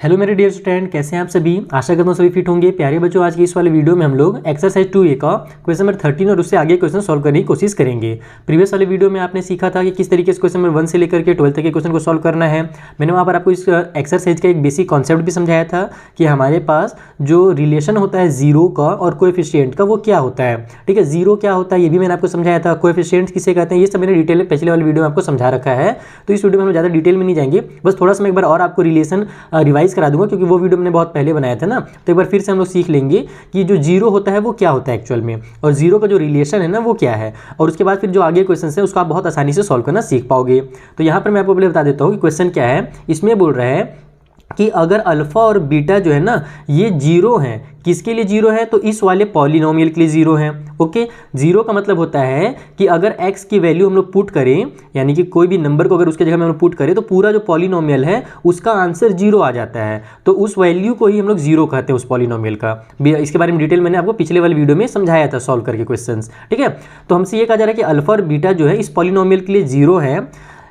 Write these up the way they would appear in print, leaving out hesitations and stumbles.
Hello मेरे dear student, कैसे हैं आप सभी। आशा करता हूँ सभी फिट होंगे। प्यारे बच्चों, आज की इस वाले वीडियो में हम लोग एक्सरसाइज 2A का क्वेश्चन नंबर 13 और उससे आगे क्वेश्चन सॉल्व करने की कोशिश करेंगे। प्रीवियस वाले वीडियो में आपने सीखा था कि किस तरीके से क्वेश्चन नंबर 1 से लेकर के 12 तक के क्वेश्चन को सॉल्व करना है। मैंने वहाँ पर आपको इस एक्सरसाइज का एक बेसिक कॉन्सेप्ट भी समझाया था कि हमारे पास जो रिलेशन होता है जीरो का और कोएफिशिएंट का, वो क्या होता है। ठीक है, जीरो क्या होता है ये भी मैंने आपको समझाया था। कोएफिशिएंट किसे कहते हैं ये सब मैंने डिटेल में पिछले वाले वीडियो में आपको समझा रखा है। तो इस वीडियो में हम ज़्यादा डिटेल में नहीं जाएंगे, बस थोड़ा सा मैं एक बार और आपको रिलेशन रिवाइज करा दूंगा, क्योंकि वो वीडियो मैंने बहुत पहले बनाया था ना। तो एक बार फिर से हम लोग सीख लेंगे कि जो जीरो होता है वो क्या होता है एक्चुअल में, और जीरो का जो रिलेशन है ना वो क्या है। और उसके बाद फिर जो आगे क्वेश्चन है उसको आप बहुत आसानी से सॉल्व करना सीख पाओगे। तो यहाँ पर मैं आपको पहले बता देता हूँ कि क्वेश्चन क्या है। इसमें बोल रहा है कि अगर अल्फा और बीटा जो है ना ये जीरो हैं, किसके लिए जीरो है, तो इस वाले पॉलिनोमियल के लिए जीरो है। ओके, जीरो का मतलब होता है कि अगर x की वैल्यू हम लोग पुट करें, यानी कि कोई भी नंबर को अगर उसके जगह में हम लोग पुट करें, तो पूरा जो पॉलिनोमियल है उसका आंसर जीरो आ जाता है। तो उस वैल्यू को ही हम लोग जीरो कहते हैं, उस पॉलिनोमियल का। इसके बारे में डिटेल मैंने आपको पिछले वाले वीडियो में समझाया था सॉल्व करके क्वेश्चन। ठीक है, तो हमसे ये कहा जा रहा है कि अल्फा और बीटा जो है इस पॉलिनोमियल के लिए जीरो है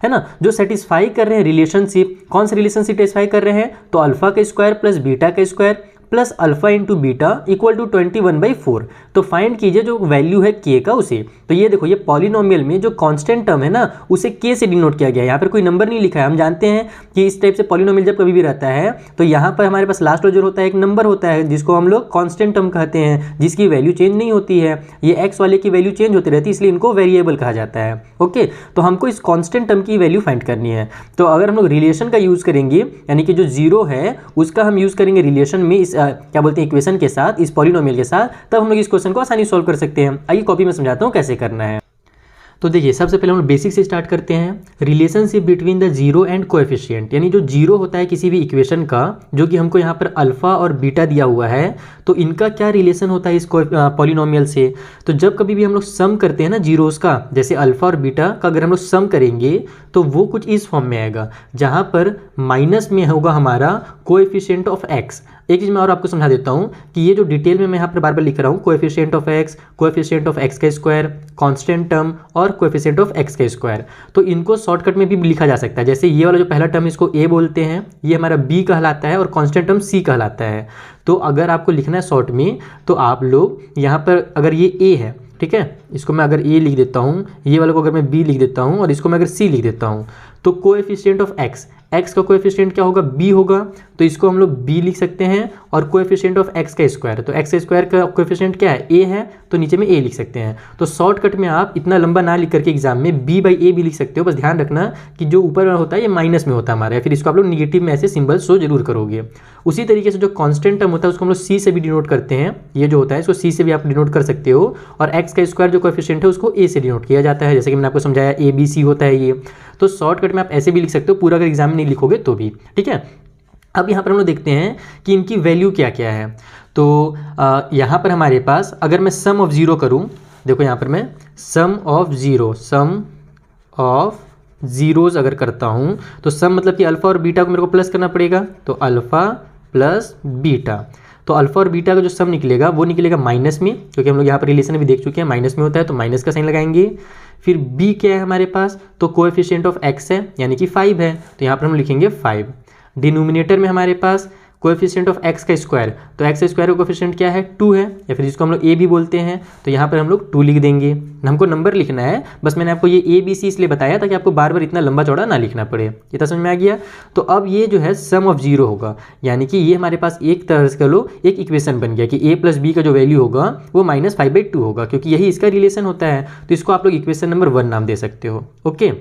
ना, जो सेटिस्फाई कर रहे हैं रिलेशनशिप। कौन सा रिलेशनशिप सेटिस्फाई कर रहे हैं, तो अल्फा का स्क्वायर प्लस बीटा का square plus alpha into beta equal to 21/4। तो फाइंड कीजिए जो वैल्यू है के का उसे। तो ये देखो, ये पॉलिनोमियल में जो कांस्टेंट टर्म है ना उसे के से डिनोट किया गया है। यहाँ पर कोई नंबर नहीं लिखा है। हम जानते हैं कि इस टाइप से पॉलिनोमियल जब कभी भी रहता है तो यहाँ पर हमारे पास लास्ट जो होता है एक नंबर होता है जिसको हम लोग कांस्टेंट टर्म कहते हैं, जिसकी वैल्यू चेंज नहीं होती है। ये एक्स वाले की वैल्यू चेंज होती रहती है, इसलिए इनको वेरिएबल कहा जाता है। ओके, तो हमको इस कांस्टेंट टर्म की वैल्यू फाइंड करनी है। तो अगर हम लोग रिलेशन का यूज करेंगे, यानी कि जो जीरो है उसका हम यूज करेंगे रिलेशन में, इस क्या बोलते हैं इक्वेशन के साथ, इस पॉलिनोमियल के साथ, तब हम लोग इस क्वेश्चन को आसानी सॉल्व कर सकते हैं। आइए कॉपी में समझाता हूँ कैसे करना है। तो देखिए, सबसे पहले हम लोग बेसिक से स्टार्ट करते हैं। Relationship between the zero and coefficient, यानी जो जीरो होता है किसी भी इक्वेशन का, जो कि हमको यहाँ पर अल्फा और बीटा दिया हुआ है, तो इनका क्या रिलेशन होता है इस पॉलिनोमियल से। तो जब कभी भी हम लोग सम करते हैं ना जीरोस का, जैसे अल्फा और बीटा का अगर हम लोग सम करेंगे तो वो कुछ इस फॉर्म में आएगा, जहाँ पर माइनस में होगा हमारा कोएफिशिएंट ऑफ एक्स। एक चीज़ मैं और आपको समझा देता हूँ कि ये जो डिटेल में मैं यहाँ पर बार बार लिख रहा हूँ, coefficient of x, coefficient of x का स्क्वायर, कांस्टेंट टर्म और कोएफिशिएंट ऑफ एक्स का स्क्वायर, तो इनको शॉर्टकट में भी लिखा जा सकता है। जैसे ये वाला जो पहला टर्म इसको ए बोलते हैं, ये हमारा बी कहलाता है, और कांस्टेंट टर्म सी कहलाता है। तो अगर आपको लिखना है शॉर्ट में, तो आप लोग यहाँ पर अगर ये ए है, ठीक है, इसको मैं अगर ए लिख देता हूँ, ये वाले को अगर मैं बी लिख देता हूँ, और इसको मैं अगर सी लिख देता हूँ, तो कोएफिशिएंट ऑफ एक्स, एक्स का कोएफिशिएंट क्या होगा, बी होगा, तो इसको हम लोग बी लिख सकते हैं। और कोएफिशिएंट ऑफ एक्स का स्क्वायर, तो एक्स स्क्वायर का कोएफिशिएंट क्या है, ए है, तो नीचे में ए लिख सकते हैं। तो शॉर्टकट में आप इतना लंबा ना लिख करके एग्जाम में बी बाई ए भी लिख सकते हो। बस ध्यान रखना कि जो ऊपर होता है ये माइनस में होता है हमारा, फिर इसको आप लोग निगेटिव में ऐसे सिंबल शो जरूर करोगे। उसी तरीके से जो कांस्टेंट टर्म होता है उसको हम लोग सी से भी डिनोट करते हैं। ये जो होता है इसको सी से भी आप डिनोट कर सकते हो। और एक्स का स्क्वायर जो कोएफिशिएंट है उसको ए से डिनोट किया जाता है, जैसे कि मैंने आपको समझाया ए बी सी होता है ये। तो शॉर्टकट में आप ऐसे भी लिख सकते हो, पूरा अगर एग्जाम में नहीं लिखोगे तो भी। ठीक है, अब यहाँ पर हम लोग देखते हैं कि इनकी वैल्यू क्या क्या है। तो यहाँ पर हमारे पास अगर मैं सम ऑफ जीरो करूँ, देखो यहाँ पर मैं सम ऑफ जीरोज अगर करता हूँ, तो सम मतलब कि अल्फा और बीटा को मेरे को प्लस करना पड़ेगा, तो अल्फा प्लस बीटा। तो अल्फा और बीटा का जो सम निकलेगा वो निकलेगा माइनस में, क्योंकि हम लोग यहाँ पर रिलेशन भी देख चुके हैं माइनस में होता है, तो माइनस का साइन लगाएंगे। फिर बी क्या है हमारे पास, तो कोएफिशिएंट ऑफ एक्स है, यानी कि 5 है, तो यहाँ पर हम लिखेंगे 5। डिनोमिनेटर में हमारे पास कोएफिशिएंट ऑफ एक्स का स्क्वायर, तो एक्स स्क्वायर का कोएफिशिएंट क्या है, 2 है, या फिर जिसको हम लोग ए भी बोलते हैं, तो यहाँ पर हम लोग 2 लिख देंगे। हमको नंबर लिखना है, बस मैंने आपको ये ए बी सी इसलिए बताया ताकि आपको बार बार इतना लंबा चौड़ा ना लिखना पड़े। इतना समझ में आ गया। तो अब ये जो है सम ऑफ जीरो होगा, यानी कि ये हमारे पास एक तरह से कह लो एक इक्वेशन बन गया कि ए प्लस बी का जो वैल्यू होगा वो -5/2 होगा, क्योंकि यही इसका रिलेशन होता है। तो इसको आप लोग इक्वेशन नंबर 1 नाम दे सकते हो। ओके,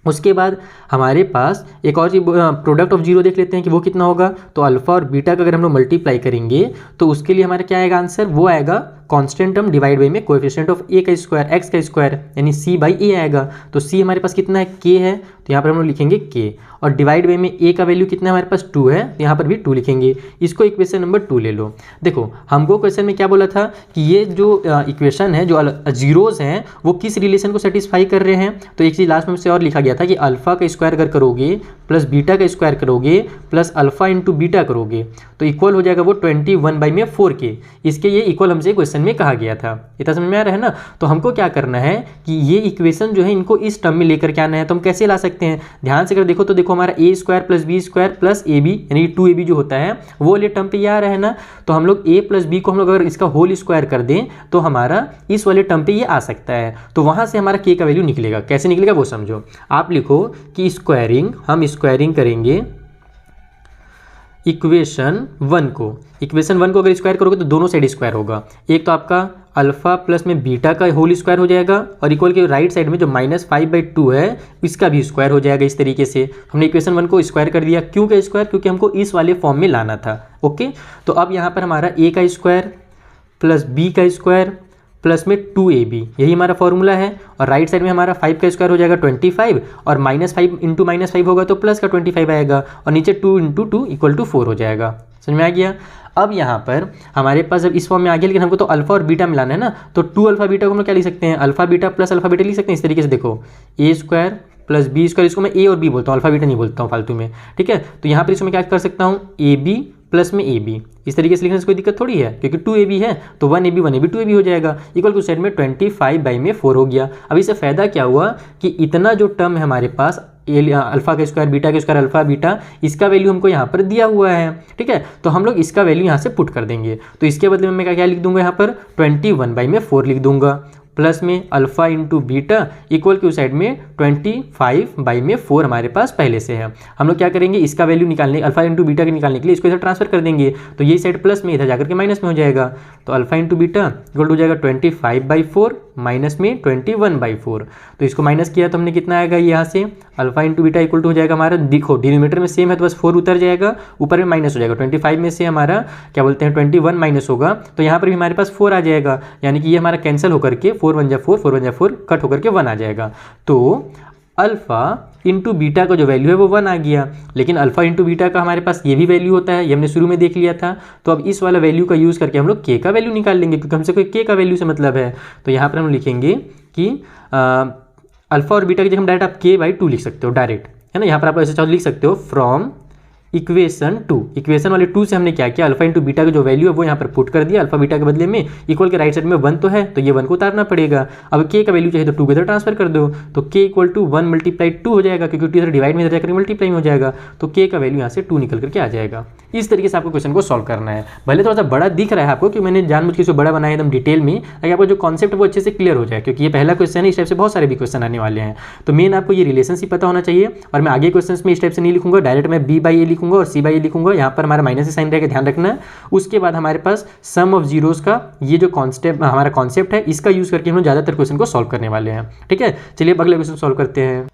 उसके बाद हमारे पास एक और चीज प्रोडक्ट ऑफ जीरो देख लेते हैं कि वो कितना होगा। तो अल्फा और बीटा का अगर हम लोग मल्टीप्लाई करेंगे तो उसके लिए हमारा क्या आएगा आंसर, वो आएगा कांस्टेंट टर्म डिवाइड बाई में कोएफिशिएंट ऑफ ए का स्क्वायर, एक्स का स्क्वायर, यानी सी बाई ए आएगा। तो सी हमारे पास कितना है, के है, तो यहाँ पर हम लोग लिखेंगे के। और डिवाइड बाई में ए का वैल्यू कितना है हमारे पास, 2 है, तो यहाँ पर भी 2 लिखेंगे। इसको इक्वेशन नंबर 2 ले लो। देखो हमको क्वेश्चन में क्या बोला था कि ये जो इक्वेशन है, जो जीरोज हैं, वो किस रिलेशन को सेटिस्फाई कर रहे हैं। तो एक चीज़ लास्ट में से और लिखा गया था कि अल्फा का स्क्वायर अगर करोगे प्लस बीटा का स्क्वायर करोगे प्लस अल्फा इंटू बीटा करोगे तो इक्वल हो जाएगा वो 21/4 के। इसके ये इक्वल हमसे क्वेश्चन में कहा गया था। इतना समझ में आ रहा है ना। तो हमको क्या करना है कि ये इक्वेशन जो है इनको इस टर्म में लेकर के आना है। तो हम कैसे ला सकते सकते हैं। ध्यान से अगर देखो तो देखो हमारा a square plus B square plus a b यानी 2ab जो होता है वो वाले टर्म पे ये आ रहा है ना, तो हम लोग a प्लस बी को हम लोग अगर इसका होल स्क्वायर कर दें तो हमारा इस वाले टर्म पे ये आ सकता है। तो वहाँ से हमारा k का वैल्यू निकलेगा। कैसे निकलेगा वो समझो। आप लिखो कि स्क्वायरिंग, हम स्क्वायरिंग करेंगे इक्वेशन 1 को अगर स्क्वायर करोगे तो दोनों साइड स्क्वायर होगा। एक तो आपका अल्फा प्लस में बीटा का होल स्क्वायर हो जाएगा और इक्वल के राइट साइड में जो -5/2 है इसका भी स्क्वायर हो जाएगा। इस तरीके से हमने इक्वेशन 1 को स्क्वायर कर दिया। क्यों का स्क्वायर? क्योंकि हमको इस वाले फॉर्म में लाना था। ओके, तो अब यहाँ पर हमारा a का स्क्वायर प्लस b का स्क्वायर प्लस में 2ab यही हमारा फॉर्मूला है। और राइट साइड में हमारा 5 का स्क्वायर हो जाएगा 25 और -5 इंटू -5 होगा तो प्लस का 25 आएगा और नीचे 2 इंटू 2 इक्वल टू 4 हो जाएगा। समझ में आ गया? अब यहाँ पर हमारे पास जब इस फॉर्म में आ गया, लेकिन हमको तो अल्फा और बीटा मिलाना है ना, तो 2 अल्फा बीटा को हम लोग क्या लिख सकते हैं? Alpha beta plus alpha beta लिख सकते हैं। इस तरीके से देखो a square plus B square, इसको मैं a और b बोलता हूँ, अल्फा बीटा नहीं बोलता हूँ फालतू में। ठीक है, तो यहाँ पर इसको मैं क्या कर सकता हूँ? ab प्लस में ab इस तरीके से लिखने से कोई दिक्कत थोड़ी है, क्योंकि 2ab है तो 1ab 2ab हो जाएगा। इक्वल टू साइड में 25/4 हो गया। अब इससे फ़ायदा क्या हुआ कि इतना जो टर्म है हमारे पास अल्फा का स्क्वायर बीटा का स्क्वायर अल्फा बीटा, इसका वैल्यू हमको यहाँ पर दिया हुआ है। ठीक है, तो हम लोग इसका वैल्यू यहाँ से पुट कर देंगे। तो इसके बदले में मैं क्या लिख दूंगा? यहाँ पर 21/4 लिख दूंगा प्लस में अल्फा इंटू बीटा इक्वल की उस साइड में 25/4 हमारे पास पहले से है। हम लोग क्या करेंगे? इसका वैल्यू निकालने, अल्फा इंटू बीटा के निकालने के लिए इसको इधर ट्रांसफर कर देंगे। तो ये साइड प्लस में, इधर जाकर के माइनस में हो जाएगा। तो अल्फा इंटू बीटा इक्वल हो जाएगा 25/4 माइनस में 21/4। तो इसको माइनस किया तो हमने कितना आएगा? यहाँ से alpha into beta equal to हो जाएगा हमारा, देखो डिनोमिनेटर में सेम है तो बस 4 उतर जाएगा, ऊपर में माइनस हो जाएगा। 25 में से हमारा क्या बोलते हैं 21 माइनस होगा तो यहाँ पर भी हमारे पास 4 आ जाएगा, यानी कि ये हमारा कैंसिल होकर के 4 1 जा 4 कट होकर के 1 आ जाएगा। तो अल्फा इंटू बीटा का जो वैल्यू है वो 1 आ गया। लेकिन अल्फा इंटू बीटा का हमारे पास ये भी वैल्यू होता है, ये हमने शुरू में देख लिया था। तो अब इस वाला वैल्यू का यूज़ करके हम लोग के का वैल्यू निकाल लेंगे, क्योंकि हमसे कोई के का वैल्यू से मतलब है। तो यहाँ पर हम लिखेंगे कि अल्फा और बीटा की जगह हम डायरेक्ट आप k/2 लिख सकते हो डायरेक्ट, है ना। यहाँ पर आप ऐसे चाहो लिख सकते हो फ्रॉम इक्वेशन 2, इक्वेशन वाले 2 से हमने क्या किया? अल्फा इंटू बीटा का जो वैल्यू है वो यहाँ पर पुट कर दिया। अल्फा बीटा के बदले में इक्वल के राइट साइड में 1 तो है तो ये 1 को उतारना पड़ेगा। अब के का वैल्यू चाहिए तो 2 के इधर ट्रांसफर कर दो, तो k इक्वल टू 1 × 2 हो जाएगा, क्योंकि 2 इधर डिवाइड में इधर जाकर मल्टीप्लाई में हो जाएगा। तो k का वैल्यू यहाँ से 2 निकल करके आ जाएगा। इस तरीके से आपको क्वेश्चन को सॉल्व करना है। भले थोड़ा सा बड़ा दिख रहा है आपको, कि मैंने जानबूझ के इसको बड़ा बनाया एकदम डिटेल में, ताकि आपको जो कॉन्सेप्ट है वो अच्छे से क्लियर हो जाए, क्योंकि ये पहला क्वेश्चन है। इस टाइप से बहुत सारे भी क्वेश्चन आने वाले हैं। तो मेन आपको ये रिलेशनशिप पता होना चाहिए। और मैं आगे क्वेश्चन में इस टाइप से नहीं लिखूंगा, डायरेक्ट मैं b/a लिखूंगा और c/a लिखूंगा। यहाँ पर हमारा माइनस साइन रहेगा, ध्यान रखना। उसके बाद हमारे पास सम ऑफ जीरोस का ये जो कॉन्सेप्ट हमारा कॉन्सेप्ट है, इसका यूज करके हम लोग ज्यादातर क्वेश्चन को सॉल्व करने वाले हैं। ठीक है, चलिए अगले क्वेश्चन सॉल्व करते हैं।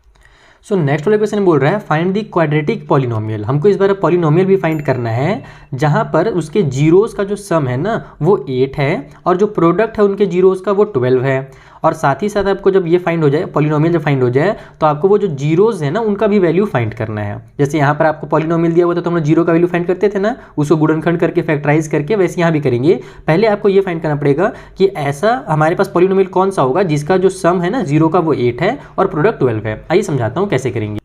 सो नेक्स्ट वाला क्वेश्चन बोल रहा है फाइंड द क्वाड्रेटिक पॉलिनोमियल। हमको इस बार पॉलिनोमियल भी फाइंड करना है जहाँ पर उसके जीरोस का जो सम है ना वो 8 है और जो प्रोडक्ट है उनके जीरोस का वो 12 है। और साथ ही साथ आपको जब ये फाइंड हो जाए, पॉलिनोमियल जब फाइंड हो जाए, तो आपको वो जो जीरोस है ना उनका भी वैल्यू फाइंड करना है। जैसे यहाँ पर आपको पॉलिनोमियल दिया हुआ था तो हम लोग जीरो का वैल्यू फाइंड करते थे ना, उसको गुणनखंड करके फैक्टराइज करके, वैसे यहाँ भी करेंगे। पहले आपको ये फाइंड करना पड़ेगा कि ऐसा हमारे पास पॉलिनोमियल कौन सा होगा जिसका जो सम है ना जीरो का वो 8 है और प्रोडक्ट 12 है। आइए समझाता हूँ कैसे करेंगे।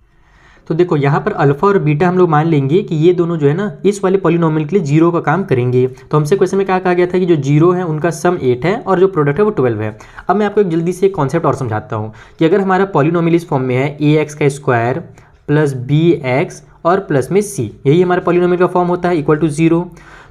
तो देखो यहाँ पर अल्फा और बीटा हम लोग मान लेंगे कि ये दोनों जो है ना इस वाले पॉलिनोमियल के लिए जीरो का काम करेंगे। तो हमसे क्वेश्चन में क्या कहा गया था कि जो जीरो है उनका सम 8 है और जो प्रोडक्ट है वो 12 है। अब मैं आपको एक जल्दी से एक कॉन्सेप्ट और समझाता हूँ कि अगर हमारा पॉलिनोमियल इस फॉर्म में है ax का स्क्वायर प्लस bx और प्लस में c, यही हमारा पॉलिनोमियल का फॉर्म होता है इक्वल टू 0।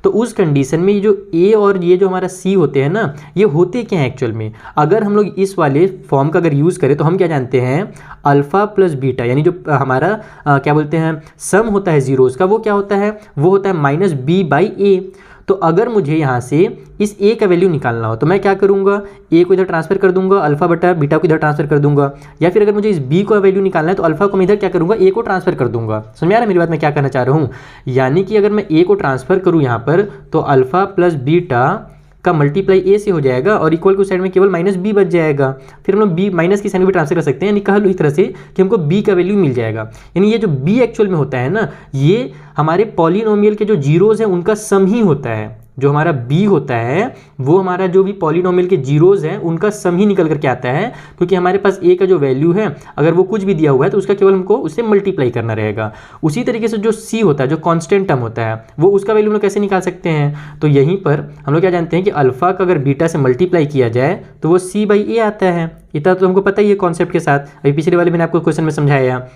तो उस कंडीशन में ये जो a और ये जो हमारा c होते हैं ना, ये होते क्या है एक्चुअल में? अगर हम लोग इस वाले फॉर्म का अगर यूज़ करें तो हम क्या जानते हैं, अल्फा प्लस बीटा यानी जो हमारा क्या बोलते हैं सम होता है जीरोस का, वो क्या होता है? वो होता है -b/a। तो अगर मुझे यहाँ से इस a का वैल्यू निकालना हो तो मैं क्या करूँगा? a को इधर ट्रांसफर कर दूंगा, अल्फा बटा बीटा को इधर ट्रांसफर कर दूंगा। या फिर अगर मुझे इस b का वैल्यू निकालना है तो अल्फा को मैं इधर क्या करूँगा? a को ट्रांसफर कर दूंगा। समझ में आ रहा है मेरी बात, मैं क्या कहना चाह रहा हूँ? यानी कि अगर मैं a को ट्रांसफर करूँ यहाँ पर तो अल्फा प्लस बीटा का मल्टीप्लाई a से हो जाएगा और इक्वल के साइड में केवल -b बच जाएगा। फिर हम लोग b माइनस की साइन भी ट्रांसफर कर सकते हैं, यानी कह लो इस तरह से कि हमको b का वैल्यू मिल जाएगा। यानी ये जो b एक्चुअल में होता है ना, ये हमारे पॉलिनोमियल के जो जीरोज हैं उनका सम ही होता है। जो हमारा b होता है वो हमारा जो भी पॉलिनोमियल के जीरोज हैं उनका सम ही निकल करके आता है, क्योंकि हमारे पास a का जो वैल्यू है अगर वो कुछ भी दिया हुआ है तो उसका केवल हमको उससे मल्टीप्लाई करना रहेगा। उसी तरीके से जो c होता है, जो कांस्टेंट टर्म होता है, वो उसका वैल्यू हम लोग कैसे निकाल सकते हैं? तो यहीं पर हम लोग क्या जानते हैं कि अल्फा का अगर बीटा से मल्टीप्लाई किया जाए तो वो c/a आता है। इतना तो हमको पता ही है कॉन्सेप्ट के साथ, अभी पिछले वाले मैंने आपको क्वेश्चन में समझाया।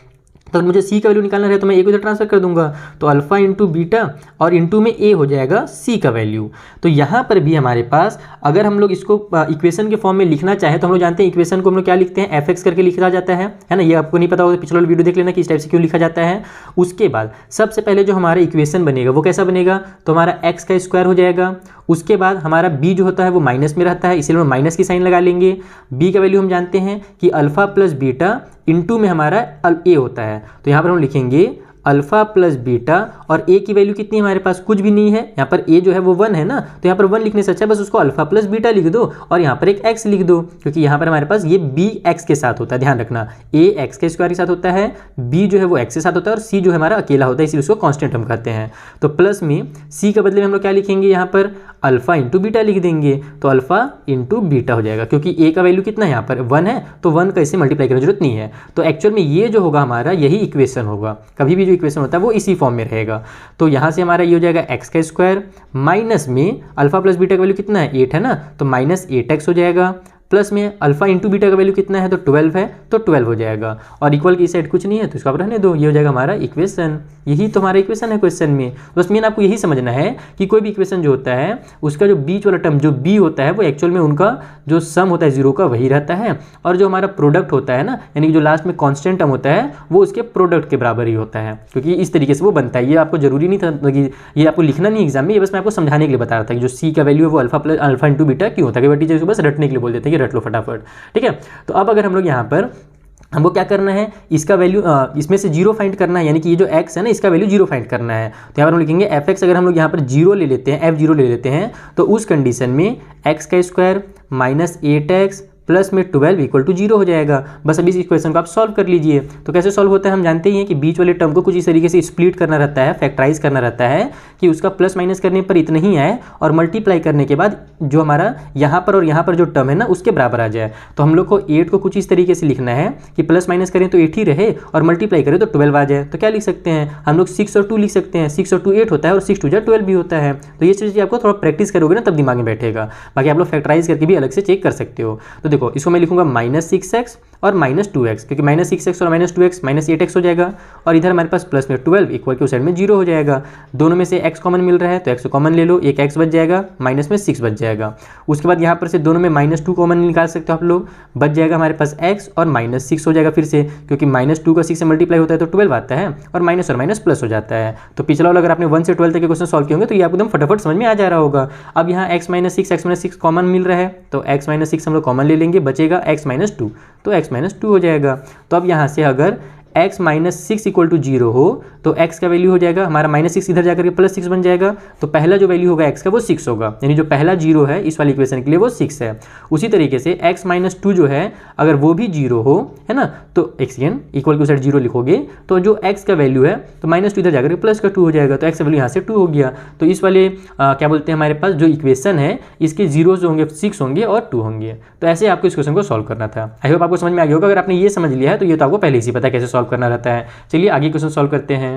तो अगर मुझे सी का वैल्यू निकालना रहे तो मैं ए को इधर ट्रांसफर कर दूंगा, तो अल्फा इंटू बीटा और इंटू में ए हो जाएगा सी का वैल्यू। तो यहाँ पर भी हमारे पास अगर हम लोग इसको इक्वेशन के फॉर्म में लिखना चाहें तो हम लोग जानते हैं इक्वेशन को हम लोग क्या लिखते हैं, एफ एक्स करके लिखा जाता है ना। ये आपको नहीं पता होगा तो पिछला वीडियो देख लेना कि इस टाइप से क्यों लिखा जाता है। उसके बाद सबसे पहले जो हमारा इक्वेशन बनेगा वो कैसा बनेगा, तो हमारा एक्स का स्क्वायर हो जाएगा। उसके बाद हमारा बी जो होता है वो माइनस में रहता है, इसलिए हम माइनस की साइन लगा लेंगे। बी का वैल्यू हम जानते हैं कि अल्फा प्लस बीटा इंटू में हमारा ए होता है, तो यहाँ पर हम लिखेंगे अल्फा प्लस बीटा और ए की वैल्यू कितनी है हमारे पास, कुछ भी नहीं है। यहाँ पर ए जो है वो 1 है ना, तो यहाँ पर 1 लिखने से अच्छा बस उसको अल्फा प्लस बीटा लिख दो और यहाँ पर एक एक्स लिख दो, क्योंकि यहाँ पर हमारे पास ये बी एक्स के साथ होता है। ध्यान रखना, ए एक्स के स्क्वायर के साथ होता है, बी जो है वो एक्स के साथ होता है और सी जो है हमारा अकेला होता है, इसलिए उसको कॉन्स्टेंट हम कहते हैं। तो प्लस में सी के बदले में हम लोग क्या लिखेंगे, यहाँ पर अल्फा इंटू बीटा लिख देंगे, तो अल्फा इंटू बीटा हो जाएगा, क्योंकि ए का वैल्यू कितना है यहाँ पर 1 है, तो 1 का इससे मल्टीप्लाई करने की जरूरत नहीं है। तो एक्चुअल में ये जो होगा हमारा यही इक्वेशन होगा, कभी भी जो इक्वेशन होता है वो इसी फॉर्म में रहेगा। तो यहाँ से हमारा ये हो जाएगा एक्स का स्क्वायर माइनस में अल्फा प्लस बीटा का वैल्यू कितना है 8 है ना, तो माइनस 8x हो जाएगा, प्लस में अल्फा इंटू बीटा का वैल्यू कितना है तो 12 है, तो 12 हो जाएगा। और इक्वल की साइड कुछ नहीं है तो इसको आप रहने दो, ये हो जाएगा हमारा इक्वेशन। यही तो हमारा इक्वेशन है क्वेश्चन में। बस मेन आपको यही समझना है कि कोई भी इक्वेशन जो होता है उसका जो बीच वाला टर्म जो बी होता है वो एक्चुअल में उनका जो सम होता है जीरो का वही रहता है, और जो हमारा प्रोडक्ट होता है ना, यानी कि जो लास्ट में कॉन्स्टेंट टर्म होता है वो उसके प्रोडक्ट के बराबर ही होता है, क्योंकि इस तरीके से वो बनता है। ये आपको जरूरी नहीं था कि ये आपको लिखना नहीं एग्जाम में, ये बस मैं आपको समझाने के लिए बता रहा था कि जो सी का वैल्यू है वो अल्फा इंटू बीटा क्यों होता है, कि टीचर बस रटने के लिए बोल देते हैं कि रट लो फटाफट, ठीक है। तो अब अगर हम लोग यहाँ पर हमको क्या करना है, इसका वैल्यू इसमें से जीरो फाइंड करना है, यानी कि ये जो x है ना इसका वैल्यू जीरो फाइंड करना है। तो यहाँ पर हम लिखेंगे एफ एक्स, अगर हम लोग यहाँ पर जीरो ले लेते हैं, f0 ले लेते हैं, तो उस कंडीशन में x का स्क्वायर माइनस 8x प्लस में 12 इक्वल टू 0 हो जाएगा। बस अभी इस इक्वेशन को आप सॉल्व कर लीजिए। तो कैसे सॉल्व होता है हम जानते ही हैं कि बीच वाले टर्म को कुछ इस तरीके से स्प्लिट करना रहता है, फैक्टराइज करना रहता है कि उसका प्लस माइनस करने पर इतना ही आए और मल्टीप्लाई करने के बाद जो हमारा यहाँ पर और यहाँ पर जो टर्म है ना उसके बराबर आ जाए। तो हम लोग को 8 को कुछ इस तरीके से लिखना है कि प्लस माइनस करें तो 8 ही रहे और मल्टीप्लाई करें तो 12 आ जाए। तो क्या लिख सकते हैं हम लोग, 6 और 2 लिख सकते हैं। 6 और 2 8 होता है और 6 2 12 भी होता है। तो ये चीज़ आपको थोड़ा प्रैक्टिस करोगे ना तब दिमाग में बैठेगा, बाकी आप लोग फैक्टराइज करके भी अलग से चेक कर सकते हो। तो देखो इसको मैं लिखूंगा माइनस 6x और माइनस 2x, क्योंकि माइनस 6x और माइनस 2x माइनस 8x हो जाएगा, और इधर हमारे पास प्लस में 12 इक्वल के उस साइड में 0 हो जाएगा। दोनों में से x कॉमन मिल रहा है तो x को कॉमन ले लो, एक x बच जाएगा, माइनस में 6 बच जाएगा। उसके बाद यहाँ पर से दोनों में माइनस 2 कॉमन निकाल सकते हो आप लोग, बच जाएगा हमारे पास x और माइनस 6 हो जाएगा फिर से, क्योंकि माइनस 2 का 6 से मल्टीप्लाई होता है तो 12 आता है और माइनस प्लस हो जाता है। तो पिछला वाला अगर आपने 1 से 12 तक के क्वेश्चन सॉल्व किए होंगे तो ये आपको एकदम फटाफट समझ में आ जा रहा होगा। अब यहाँ x माइनस 6 कॉमन मिल रहा है तो x माइनस 6 हम लोग कॉमन ले लेंगे, बचेगा x माइनस 2, तो x माइनस 2 हो जाएगा। तो अब यहाँ से अगर x माइनस 6 इक्वल टू 0 हो तो x का वैल्यू हो जाएगा हमारा माइनस 6 इधर जाकर के प्लस 6 बन जाएगा। तो पहला जो वैल्यू होगा x का वो 6 होगा, यानी जो पहला 0 है इस वाली इक्वेशन के लिए वो 6 है। उसी तरीके से x माइनस 2 जो है अगर वो भी 0 हो, है ना, तो x इक्वल टू साइड 0 लिखोगे तो जो x का वैल्यू है तो माइनस 2 इधर जाकर प्लस का 2 हो जाएगा, तो x का वैल्यू यहाँ से 2 हो गया। तो इस वाले क्या बोलते हैं हमारे पास जो इक्वेशन है इसके जीरो जो होंगे 6 होंगे और 2 होंगे। तो ऐसे आपको इस क्वेश्चन को सॉल्व करना था। आई होप आपको समझ में आ गया होगा। अगर आपने ये समझ लिया है तो ये तो आपको पहले ही पता है कैसे सॉल्व करना रहता है। चलिए आगे क्वेश्चन सॉल्व करते हैं।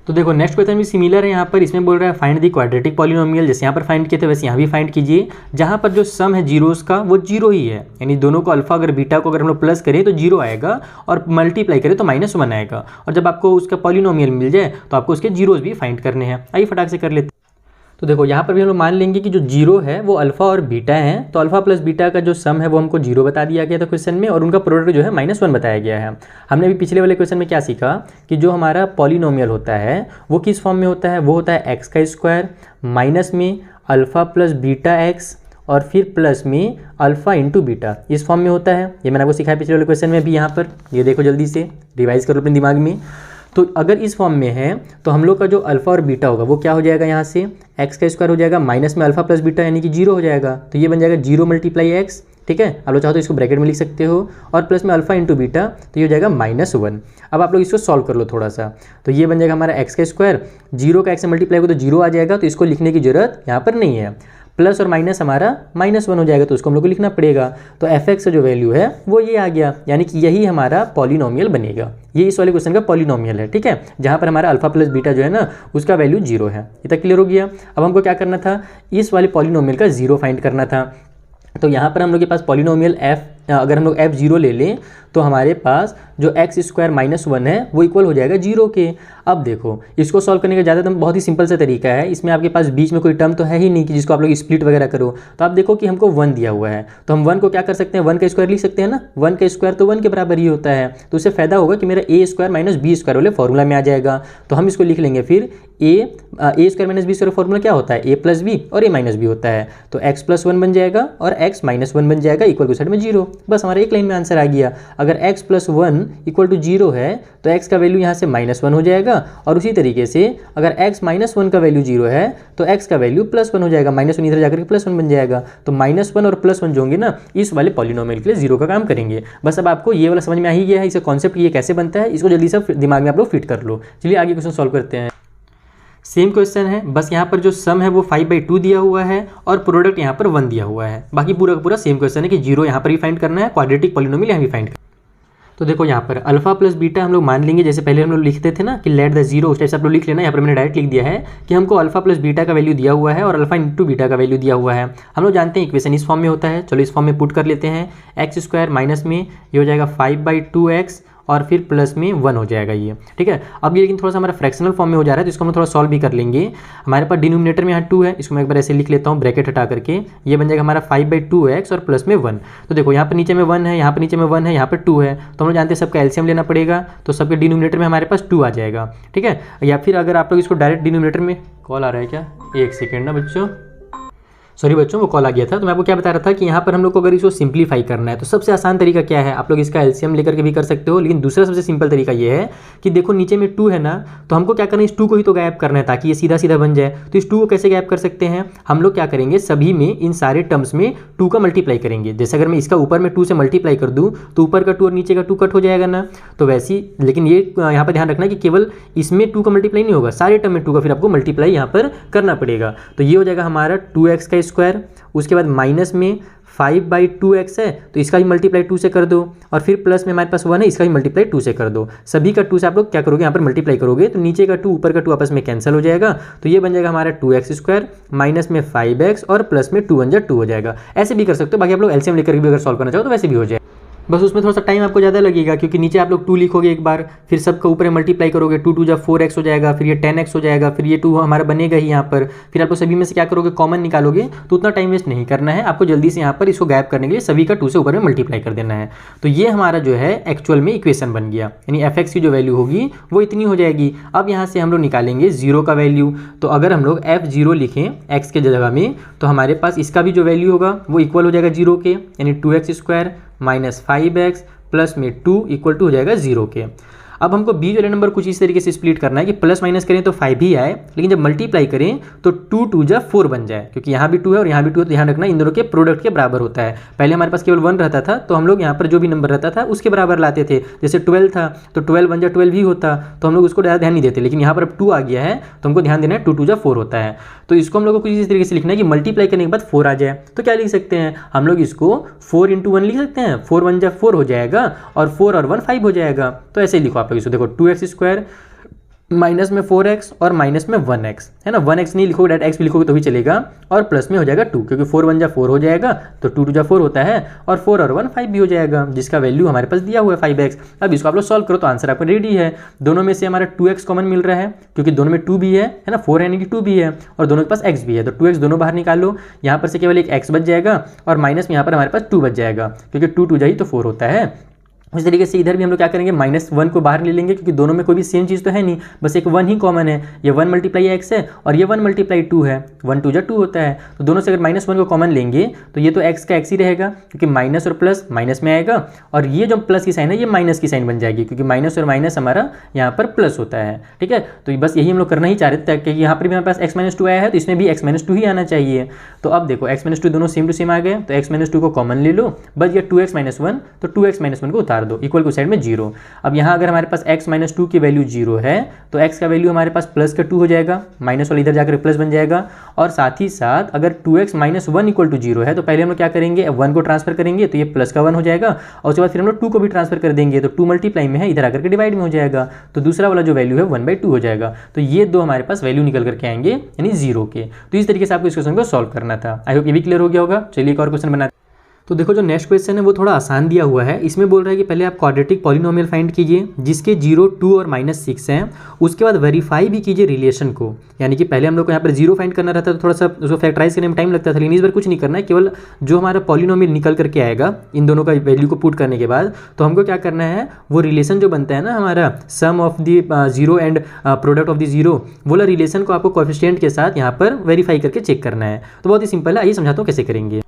तो देखो नेक्स्ट क्वेश्चन भी सिमिलर है। यहाँ पर इसमें बोल रहा है फाइंड द क्वाड्रेटिक पॉलिनोमियल, जैसे यहाँ पर फाइंड किए थे वैसे यहाँ भी फाइंड कीजिए, जहाँ पर जो सम है जीरोस का वो 0 ही है, यानी दोनों को अल्फा अगर बीटा को अगर हम लोग प्लस करें तो 0 आएगा और मल्टीप्लाई करें तो -1 आएगा। और जब आपको उसका पॉलिनोमियल मिल जाए तो आपको उसके जीरोस भी फाइंड करने हैं। आइए फटाक से कर लेते हैं। तो देखो यहाँ पर भी हम लोग मान लेंगे कि जो 0 है वो अल्फा और बीटा है, तो अल्फा प्लस बीटा का जो सम है वो हमको 0 बता दिया गया था क्वेश्चन में, और उनका प्रोडक्ट जो है -1 बताया गया है। हमने अभी पिछले वाले क्वेश्चन में क्या सीखा कि जो हमारा पॉलिनोमियल होता है वो किस फॉर्म में होता है, वो होता है एक्स का स्क्वायर माइनस में अल्फा प्लस बीटा एक्स और फिर प्लस में अल्फा इंटू बीटा, इस फॉर्म में होता है। ये मैंने आपको सिखाया पिछले वाले क्वेश्चन में भी। यहाँ पर ये देखो जल्दी से रिवाइज करो अपने दिमाग में। तो अगर इस फॉर्म में है तो हम लोग का जो अल्फा और बीटा होगा वो क्या हो जाएगा, यहाँ से एक्स का स्क्वायर हो जाएगा माइनस में अल्फा प्लस बीटा यानी कि 0 हो जाएगा, तो ये बन जाएगा 0 मल्टीप्लाई एक्स, ठीक है। आप लोग चाहो तो इसको ब्रैकेट में लिख सकते हो, और प्लस में अल्फा इंटू बीटा तो ये हो जाएगा -1। अब आप लोग इसको सॉल्व कर लो थोड़ा सा, तो ये बन जाएगा हमारा एक्स का स्क्वायर, 0 का एक्स से मल्टीप्लाई हो तो 0 आ जाएगा, तो इसको लिखने की जरूरत यहाँ पर नहीं है। प्लस और माइनस हमारा -1 हो जाएगा तो उसको हम लोग को लिखना पड़ेगा। तो एफ एक्स का जो वैल्यू है वो ये आ गया, यानी कि यही हमारा पॉलिनोमियल बनेगा। ये इस वाले क्वेश्चन का पॉलिनोमियल है, ठीक है, जहाँ पर हमारा अल्फा प्लस बीटा जो है ना उसका वैल्यू 0 है। ये तक क्लियर हो गया। अब हमको क्या करना था, इस वाले पॉलिनोमियल का 0 फाइंड करना था। तो यहाँ पर हम लोग के पास पॉलिनोमियल f, अगर हम लोग f0 ले लें तो हमारे पास जो एक्स स्क्वायर माइनस 1 है वो इक्वल हो जाएगा 0 के। अब देखो इसको सॉल्व करने का ज़्यादा बहुत ही सिंपल सा तरीका है, इसमें आपके पास बीच में कोई टर्म तो है ही नहीं कि जिसको आप लोग स्प्लिट वगैरह करो। तो आप देखो कि हमको 1 दिया हुआ है, तो हम 1 को क्या कर सकते हैं, 1 का स्क्वायर लिख सकते हैं ना, 1 का स्क्वायर तो 1 के बराबर ही होता है। तो उससे फायदा होगा कि मेरा a square minus b square वाले फॉर्मूला में आ जाएगा। तो हम इसको लिख लेंगे फिर a square minus b square formula क्या होता है, ए प्लस बी और ए माइनस बी होता है। तो एक्स प्लस 1 बन जाएगा और एक्स माइनस 1 बन जाएगा, इक्वल टू साइड में 0। बस हमारा एक लाइन में आंसर आ गया। अगर एक्स प्लस 1 इक्वल टू 0 है तो एक्स का वैल्यू यहाँ से माइनस 1 हो जाएगा, और उसी तरीके से अगर एक्स माइनस 1 का वैल्यू 0 है तो एक्स का वैल्यू प्लस 1 हो जाएगा, माइनस 1 इधर जाकर के प्लस 1 बन जाएगा। तो माइनस 1 और प्लस 1 जो होंगे ना इस वाले पॉलिनोमियल के लिए 0 का काम करेंगे। बस अब आपको ये वाला समझ में आ ही गया है, इसका कॉन्सेप्ट ये कैसे बनता है, इसको जल्दी से दिमाग में आप लोग फिट कर लो। चलिए आगे क्वेश्चन सॉल्व करते हैं। सेम क्वेश्चन है, बस यहाँ पर जो सम है वो 5/2 दिया हुआ है और प्रोडक्ट यहाँ पर 1 दिया हुआ है। बाकी पूरा का पूरा सेम क्वेश्चन है कि 0 यहाँ पर भी फाइंड करना है, क्वाड्रेटिक पॉलिनोमियल यहाँ भी फाइंड करना है। तो देखो यहाँ पर अल्फा प्लस बीटा हम लोग मान लेंगे, जैसे पहले हम लोग लिखते थे ना कि लेट द जीरो, उस टाइप से आप लोग लिख लेना। यहाँ पर मैंने डायरेक्ट लिख दिया है कि हमको अल्फा प्लस बीटा का वैल्यू दिया हुआ है और अल्फा इंटू बीटा का वैल्यू दिया हुआ है। हम लोग जानते हैं इक्वेशन इस फॉर्म में होता है, चलो इस फॉर्म में पुट कर लेते हैं। एक्स स्क्वायर माइनस में ये हो जाएगा 5/2x और फिर प्लस में 1 हो जाएगा ये, ठीक है। अब ये लेकिन थोड़ा सा हमारा फ्रैक्शनल फॉर्म में हो जा रहा है, तो इसको हम थोड़ा सॉल्व भी कर लेंगे। हमारे पास डिनोमिनेटर में यहाँ 2 है, इसको मैं एक बार ऐसे लिख लेता हूँ ब्रैकेट हटा करके। ये बन जाएगा हमारा 5/2x और प्लस में 1। तो देखो यहाँ पर नीचे में 1 है, यहाँ पर नीचे में 1 है, यहाँ पर 2 है, तो हम लोग जानते हैं सबका एलसीएम लेना पड़ेगा, तो सबके डिनोमिनेटर में हमारे पास 2 आ जाएगा, ठीक है। या फिर अगर आप लोग इसको डायरेक्ट डिनोमिनेटर में, कॉल आ रहा है क्या, एक सेकेंड ना बच्चों, सॉरी बच्चों वो कॉल आ गया था। तो मैं आपको क्या बता रहा था कि यहाँ पर हम लोग को अगर इसको सिंप्लीफाई करना है तो सबसे आसान तरीका क्या है, आप लोग इसका एलसीएम लेकर के भी कर सकते हो, लेकिन दूसरा सबसे सिंपल तरीका ये है कि देखो नीचे में 2 है ना, तो हमको क्या करना है, इस 2 को ही तो गायब करना है ताकि ये सीधा सीधा बन जाए। तो इस 2 को कैसे गायब कर सकते हैं, हम लोग क्या करेंगे, सभी में इन सारे टर्म्स में 2 का मल्टीप्लाई करेंगे। जैसे अगर मैं इसका ऊपर में 2 से मल्टीप्लाई कर दूँ तो ऊपर का 2 और नीचे का 2 कट हो जाएगा ना, तो वैसी, लेकिन ये यहाँ पर ध्यान रखना कि केवल इसमें 2 का मल्टीप्लाई नहीं होगा, सारे टर्म में 2 का फिर आपको मल्टीप्लाई यहाँ पर करना पड़ेगा। तो ये हो जाएगा हमारा 2x का स्क्वायर, उसके बाद माइनस में 5/2x है तो इसका ही मल्टीप्लाई 2 से कर दो, और फिर प्लस में हमारे पास 1 है, इसका ही मल्टीप्लाई 2 से कर दो। सभी का 2 से आप लोग क्या करोगे, यहाँ पर मल्टीप्लाई करोगे तो नीचे का 2 ऊपर का 2 आपस में कैंसिल हो जाएगा। तो ये बन जाएगा हमारा 2x स्क्वायर माइनस में 5x और प्लस में 2 1 जा 2 हो जाएगा। ऐसे भी कर सकते हो, बाकी आप लोग एलसीएम लेकर भी अगर सॉल्व करना चाहो तो वैसे भी हो जाए, बस उसमें थोड़ा सा टाइम आपको ज़्यादा लगेगा, क्योंकि नीचे आप लोग 2 लिखोगे एक बार, फिर सबका ऊपर मल्टीप्लाई करोगे, 2 2 जा 4x हो जाएगा, फिर ये 10x हो जाएगा, फिर ये 2 हमारा बनेगा ही यहाँ पर, फिर आप लोग सभी में से क्या करोगे, कॉमन निकालोगे। तो उतना टाइम वेस्ट नहीं करना है आपको, जल्दी से यहाँ पर इसको गायब करने के लिए सभी का 2 से ऊपर में मल्टीप्लाई कर देना है। तो ये हमारा जो है एक्चुअल में इक्वेशन बन गया, यानी fx की जो वैल्यू होगी वो इतनी हो जाएगी। अब यहाँ से हम लोग निकालेंगे 0 का वैल्यू। तो अगर हम लोग f0 लिखें x के जगह में, तो हमारे पास इसका भी जो वैल्यू होगा वो इक्वल हो जाएगा 0 के, यानी 2x square minus 5x plus में 2 इक्वल टू हो जाएगा 0 के। अब हमको बीच वाले नंबर कुछ इस तरीके से स्प्लिट करना है कि प्लस माइनस करें तो 5 ही आए, लेकिन जब मल्टीप्लाई करें तो 2 2 जा 4 बन जाए, क्योंकि यहाँ भी 2 है और यहाँ भी 2 है, तो ध्यान रखना इन दोनों के प्रोडक्ट के बराबर होता है। पहले हमारे पास केवल 1 रहता था, तो हम लोग यहाँ पर जो भी नंबर रहता था उसके बराबर लाते थे। जैसे 12 था तो 12 1 जा 12 ही होता, तो हम लोग उसको ज़्यादा ध्यान नहीं देते, लेकिन यहाँ पर अब 2 आ गया है तो हमको ध्यान देना है 2 2 जा 4 होता है। तो इसको हम लोग को कुछ इस तरीके से लिखना है कि मल्टीप्लाई करने के बाद 4 आ जाए। तो क्या लिख सकते हैं हम लोग, इसको 4 × 1 लिख सकते हैं, 4 1 जा 4 हो जाएगा और 4 और 1 5 हो जाएगा। तो ऐसे ही लिखो आप लोग इसको, देखो 2x स्क्वायर माइनस में 4x और माइनस में 1x है ना, 1x नहीं लिखोगे डायरेक्ट x भी लिखोगे तो भी चलेगा, और प्लस में हो जाएगा 2, क्योंकि 4 1 जा 4 हो जाएगा तो 2 2 जा 4 होता है, और 4 और 1 5 भी हो जाएगा, जिसका वैल्यू हमारे पास दिया हुआ है 5x। अब इसको आप लोग सॉल्व करो तो आंसर आपको रेडी है। दोनों में से हमारा 2x कॉमन मिल रहा है, क्योंकि दोनों में 2 भी है ना, 4 यानी कि 2 भी है, और दोनों के पास x भी है, तो 2x दोनों बाहर निकाल लो। यहाँ पर से केवल एक x बच जाएगा और माइनस में यहाँ पर हमारे पास 2 बच जाएगा, क्योंकि 2 2 जा ही तो 4 होता है। उस तरीके से इधर भी हम लोग क्या करेंगे, -1 को बाहर ले लेंगे, क्योंकि दोनों में कोई भी सेम चीज़ तो है नहीं, बस एक 1 ही कॉमन है। ये 1 मल्टीप्लाई x है और ये 1 मल्टीप्लाई 2 है, 1 2 जा 2 होता है। तो दोनों से अगर -1 को कॉमन लेंगे तो ये तो x का x ही रहेगा, क्योंकि माइनस और प्लस माइनस में आएगा, और ये जो प्लस की साइन है ये माइनस की साइन बन जाएगी, क्योंकि माइनस और माइनस हमारा यहाँ पर प्लस होता है, ठीक है। तो बस यही हम लोग करना ही चाह रहे थे, क्योंकि यहाँ पर भी हमारे पास x - 2 आया है, तो इसमें भी x - 2 ही आना चाहिए। तो अब देखो x - 2 दोनों सेम टू सेम आ गए, तो x - 2 को कॉमन ले लो, बस ये 2x - 1 तो 2x - 1 को उतार दो, इक्वल को साइड में 0। अब यहाँ अगर हमारे पास x - 2 की वैल्यू 0 है तो x का वैल्यू हमारे पास प्लस का 2 हो जाएगा, माइनस वाला इधर जाकर प्लस बन जाएगा, और साथ ही साथ अगर 2x - 1 इक्वल टू 0 है तो पहले हम लोग क्या करेंगे, 1 को ट्रांसफर करेंगे तो ये प्लस का 1 हो जाएगा, और उसके बाद फिर हम लोग 2 को भी ट्रांसफर कर देंगे, तो 2 मल्टीप्लाई में है, इधर आकर के डिवाइड में हो जाएगा, तो दूसरा वाला जो वैल्यू है 1/2 हो जाएगा। तो ये दो हमारे पास वैल्यू निकल करके आएंगे, यानी 0 के। तो इस तरीके से आपको इस क्वेश्चन को सॉल्व करना था। आई होप ये भी क्लियर हो गया होगा। चलिए एक और क्वेश्चन बनाते हैं। तो देखो जो नेक्स्ट क्वेश्चन है वो थोड़ा आसान दिया हुआ है। इसमें बोल रहा है कि पहले आप क्वाड्रेटिक पॉलिनोमियल फाइंड कीजिए जिसके 0, 2 और -6 हैं। उसके बाद वेरीफाई भी कीजिए रिलेशन को, यानी कि पहले हम लोग को यहाँ पर 0 फाइंड करना रहता है तो थोड़ा सा उसको फैक्टराइज करने में टाइम लगता था, लेकिन इस बार कुछ नहीं करना है, केवल जो हमारा पॉलिनोमियल निकल करके आएगा इन दोनों का वैल्यू को पुट करने के बाद, तो हमको क्या करना है, वो रिलेशन जो बनता है ना हमारा sum of the 0 and product of the 0, वो वाला रिलेशन को आपको कोएफिशिएंट के साथ यहाँ पर वेरीफाई करके चेक करना है। तो बहुत ही सिंपल है, आइए समझाता हूँ कैसे करेंगे।